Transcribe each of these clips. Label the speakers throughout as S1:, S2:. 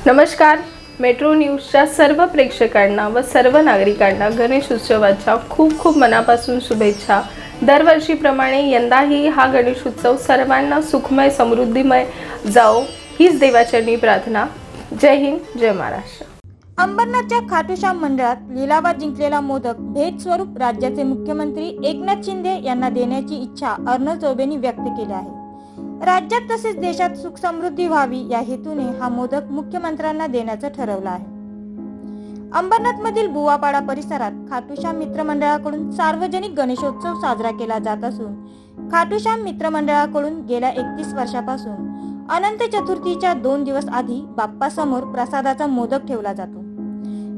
S1: नमस्कार. मेट्रो न्यूजच्या सर्व प्रेक्षकांना व सर्व नागरिकांना गणेश उत्सवाच्या खूप खूप मनापासून शुभेच्छा. दरवर्षीप्रमाणे यंदाही हा गणेश उत्सव सर्वांना सुखमय समृद्धीमय जाओ हीच देवाचरणी प्रार्थना. जय हिंद, जय महाराष्ट्र.
S2: अंबरनाथच्या खाटूश्याम मंडळात लिलावात जिंकलेला मोदक भेट स्वरूप राज्याचे मुख्यमंत्री एकनाथ शिंदे यांना देण्याची इच्छा अर्णव चौबेंनी व्यक्त केली आहे. राज्यात तसेच देशात सुख समृद्धी व्हावी या हेतूने हा मोदक मुख्यमंत्र्यांना देण्याचं ठरवलं आहे. अंबरनाथ मधील बुवापाडा परिसरात खाटूश्याम मित्र मंडळाकडून सार्वजनिक गणेशोत्सव साजरा केला जात असून खाटूश्याम मित्र मंडळाकडून गेल्या 31 वर्षापासून अनंत चतुर्थीच्या 2 दिवस आधी बाप्पा समोर प्रसादाचा मोदक ठेवला जातो.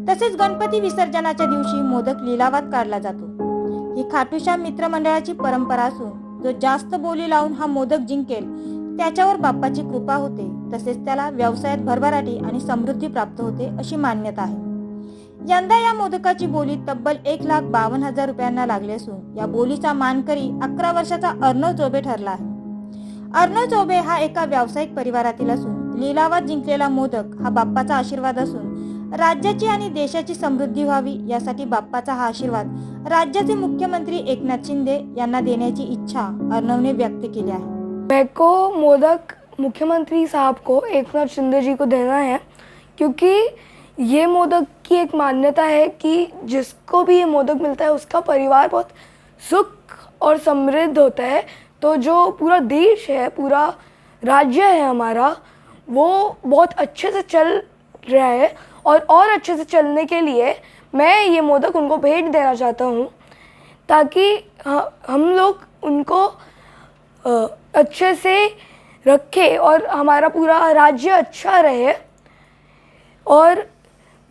S2: तसेच गणपती विसर्जनाच्या दिवशी मोदक लिलावात काढला जातो. ही खाटूश्याम मित्र मंडळाची परंपरा असून जो जास्त बोली लावून हा मोदक जिंकेल त्याच्यावर बाप्पाची कृपा होते, तसेच त्याला व्यवसायात भरभराटी आणि समृद्धी प्राप्त होते अशी मान्यता आहे. यंदा या मोदकाची बोली तब्बल 1,52,000 रुपयांना लागली असून या बोलीचा मानकरी 11 वर्षाचा अर्णव चौबे ठरला आहे. अर्णव चौबे हा एका व्यावसायिक परिवारातील असून लिलावात जिंकलेला मोदक हा बाप्पाचा आशीर्वाद असून राज्याची आणि देशाची समृद्धी व्हावी यासाठी बाप्पाचा हा आशीर्वाद राज्याचे मुख्यमंत्री एकनाथ शिंदे यांना देण्याची इच्छा अर्णवने व्यक्त केली आहे.
S3: मेरे को मोदक मुख्यमंत्री साहब को एकनाथ शिंदे जी को देना है, क्योंकि ये मोदक की एक मान्यता है कि जिसको भी ये मोदक मिलता है उसका परिवार बहुत सुख और समृद्ध होता है. तो जो पूरा देश है, पूरा राज्य है हमारा, वो बहुत अच्छे से चल रहा है और अच्छे से चलने के लिए मैं ये मोदक उनको भेंट देना चाहता हूँ, ताकि हम लोग उनको अच्छे से रखे और हमारा पूरा राज्य अच्छा रहे. और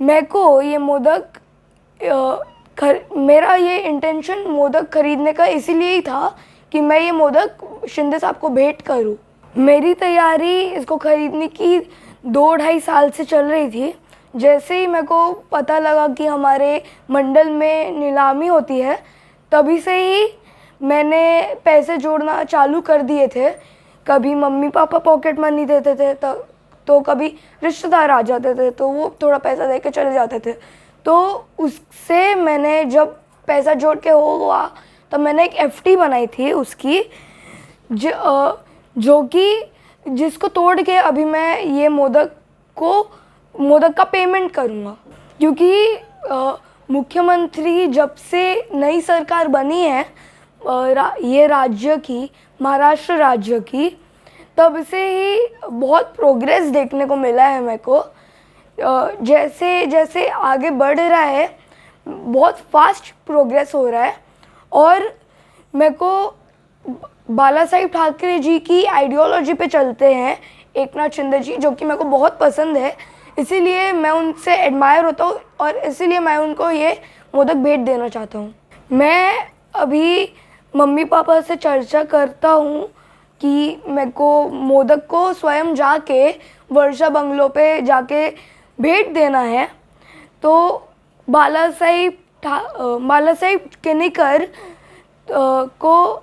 S3: मेरे को ये मोदक मेरा ये इंटेंशन मोदक खरीदने का इसीलिए ही था कि मैं ये मोदक शिंदे साहब को भेंट करूं. मेरी तैयारी इसको खरीदने की 2-2.5 साल से चल रही थी. जैसे ही मेरे को पता लगा कि हमारे मंडल में नीलामी होती है, तभी से ही मैंने पैसे जोड़ना चालू कर दिए थे. कभी मम्मी पापा पॉकेट मनी देते थे तो कभी रिश्तेदार आ जाते थे तो वो थोड़ा पैसा दे के चले जाते थे. तो उससे मैंने जब पैसा जोड़ के हुआ तब मैंने एक FD बनाई थी उसकी, जो कि जिसको तोड़ के अभी मैं ये मोदक का पेमेंट करूँगा. क्योंकि मुख्यमंत्री जब से नई सरकार बनी है ये राज्य की, महाराष्ट्र राज्य की, तब से ही बहुत प्रोग्रेस देखने को मिला है मेरे को. जैसे जैसे आगे बढ़ रहा है बहुत फास्ट प्रोग्रेस हो रहा है. और मेरे को बाला साहेब ठाकरे जी की आइडियोलॉजी पे चलते हैं एकनाथ शिंदे जी, जो कि मेरे को बहुत पसंद है. इसीलिए मैं उनसे एडमायर होता हूँ और इसीलिए मैं उनको ये मोदक भेंट देना चाहता हूँ. मैं अभी मम्मी पापा से चर्चा करता हूँ कि मेरे को मोदक को स्वयं जाके वर्षा बंगलो पे जाके भेंट देना है. तो बाला साहेब किनीकर को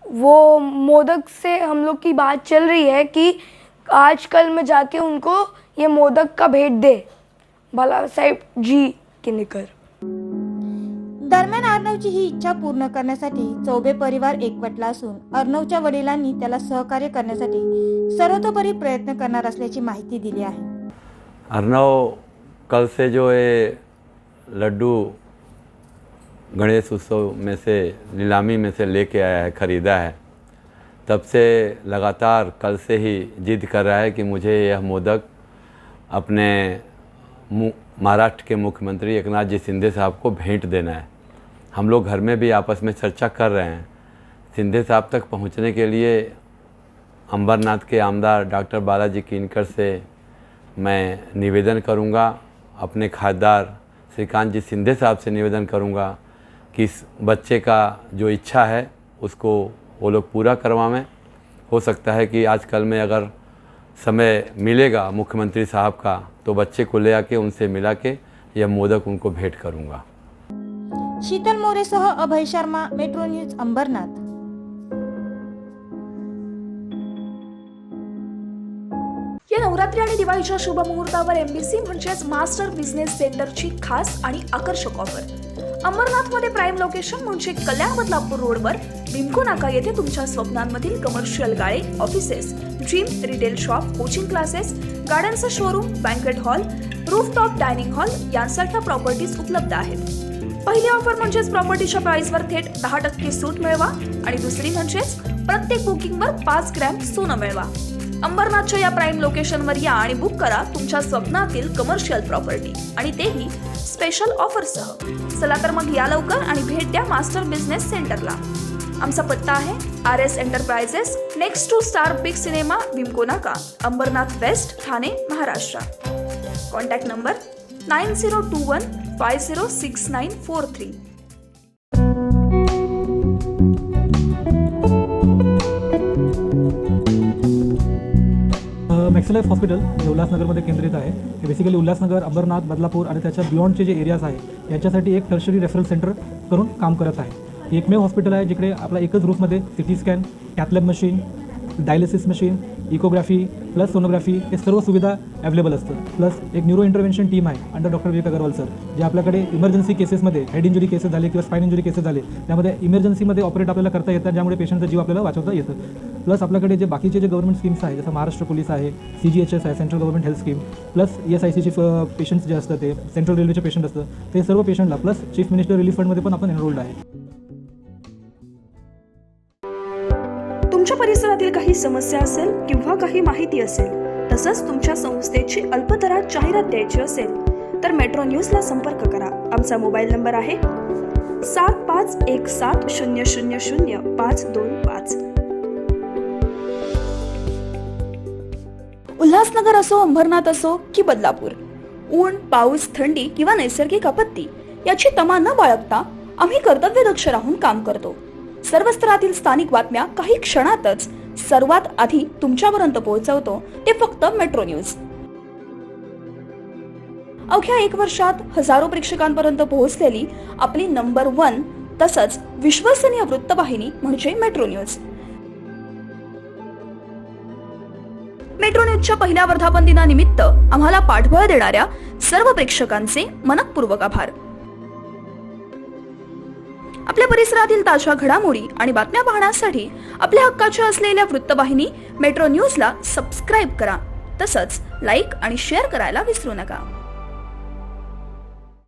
S3: वो मोदक से हम लोग की बात चल रही है कि आजकल में जाके उनको ये मोदक का भेंट दे बाला साहेब जी किनीकर.
S2: दरम्यान अर्णवची ही इच्छा पूर्ण करण्यासाठी चौबे परिवार एकवटला असून अर्णवच्या वडिलांनी त्याला सहकार्य करण्यासाठी सर्वतोपरी प्रयत्न करणार असल्याची माहिती दिली आहे.
S4: अर्णव कल से जो ये लड्डू गणेश उत्सव में से नीलामी में से लेके आया है, ख़रीदा है, तब से लगातार कल से ही जिद कर रहा है कि मुझे यह मोदक अपने महाराष्ट्र के मुख्यमंत्री एकनाथ जी शिंदे साहब को भेंट देना है. हम लोग घर में भी आपस में चर्चा कर रहे हैं. शिंदे साहब तक पहुंचने के लिए अंबरनाथ के आमदार डॉक्टर बालाजी किनकर से मैं निवेदन करूंगा, अपने खासदार श्रीकांत जी शिंदे साहब से निवेदन करूंगा कि इस बच्चे का जो इच्छा है उसको वो लोग पूरा करवाएं. हो सकता है कि आजकल में अगर समय मिलेगा मुख्यमंत्री साहब का तो बच्चे को ले आके उनसे मिला के यह मोदक उनको भेंट करूंगा.
S2: शीतल मोरे सह अभय शर्मा, मेट्रो न्यूज, अंबरनाथ.
S5: नवरात्री आणि दिवाळीच्या शुभ मुहूर्तावर MBC म्हणजेच मास्टर बिझनेस सेंटरची खास आणि आकर्षक ऑफर. अंबरनाथमध्ये प्राईम लोकेशन म्हणजे कल्याण बदलापूर रोडवर बिमको नाका येथे तुमच्या स्वप्नांमधील कमर्शियल गाळे, offices, gym, retail shop, coaching classes, गाड्यांचं showroom, banquet hall, rooftop dining hall यांसारख्या प्रॉपर्टीज उपलब्ध आहेत. पहिली ऑफर म्हणजेच प्रॉपर्टीच्या प्राइसवर थेट 10% सूट मिळवा आणि दुसरी म्हणजेच प्रत्येक बुकिंगवर 5 ग्रॅम सोनं मिळवा. अंबरनाथच्या या प्राईम लोकेशनवर या आणि बुक करा तुमच्या स्वप्नातील कमर्शियल प्रॉपर्टी आणि तेही स्पेशल ऑफरसह. चला तर मग या लवकर आणि भेट द्या मास्टर बिझनेस सेंटरला. आमचा पत्ता आहे RS enterprises, next to Star Big cinema, Bimco Naka, Ambernath west, Thane, Maharashtra. Contact number 9021506943.
S6: Maxilife hospital हे उल्हासनगरमध्ये केंद्रित आहे. हे बेसिकली उल्हासनगर, अंबरनाथ, बदलापूर आणि त्याच्या बियॉन्डचे जे एरियाज आहे याच्यासाठी एक टर्शरी रेफरल सेंटर करून काम करत आहे. हे एकमेव हॉस्पिटल आहे जिकडे आपला एकच रूफमध्ये CT scan, cath lab machine, dialysis machine, echography plus sonography हे सर्व सुविधा अवेलेबल असतं. प्लस एक न्यूरो इंटरव्हेन्शन टीम आहे अंडर डॉक्टर विवेक अग्रवाल सर, जे आपल्याकडे इमर्जन्सी केसेसमध्ये हेड इंजुरी केसेस झाले किंवा स्पाइन इंजुरी केसेस झाले त्यामध्ये इमर्जन्सीमध्ये ऑपरेट आपल्याला करता येतात, ज्यामुळे पेशंटचा जीव आपल्याला वाचवता येतं. प्लस आपल्याकडे जे बाकीचे जे गव्हर्नमेंट स्कीम्स आहे जसं महाराष्ट्र पोलीस आहे, CGHS आहे, central government health scheme, plus ESICचे पेशंट्स जे असतात ते सेंट्रल रेल्वेचे पेशंट असतं ते सर्व पेशंटला प्लस चीफ मिनिस्टर रिलीफ फंडमध्ये पण आपण एनरोल्ड आहे.
S5: तुमच्या परिसरातील काही समस्या असेल किंवा काही माहिती असेल, तसंच तुमच्या संस्थेची अल्पदरात जाहिरात द्यायची असेल तर मेट्रो न्यूजला संपर्क करा. आमचा मोबाईल नंबर आहे 7517000525. उल्हासनगर असो, अंबरनाथ असो की बदलापूर, ऊन, पाऊस, थंडी किंवा नैसर्गिक आपत्ती याची तमा न बाळगता आम्ही कर्तव्यदक्ष राहून काम करतो. सर्व स्तरातील स्थानिक बातम्या काही क्षणातच सर्वात आधी तुमच्यापर्यंत पोहोचवतो ते फक्त मेट्रो न्यूज. अवघ्या 1 वर्षात हजारो प्रेक्षकांपर्यंत पोहोचलेली आपली नंबर 1 तसंच विश्वसनीय वृत्तवाहिनी म्हणजे मेट्रो न्यूज. मेट्रो न्यूजच्या पहिल्या वर्धापन दिनानिमित्त आम्हाला पाठबळ देणाऱ्या सर्व प्रेक्षकांचे मनःपूर्वक आभार. आपल्या परिसरातील ताज्या घडामोडी आणि बातम्या पाहण्यासाठी आपल्या हक्काच्या असलेल्या वृत्तवाहिनी मेट्रो न्यूजला सबस्क्राईब करा. तसंच लाईक आणि शेअर करायला विसरू नका.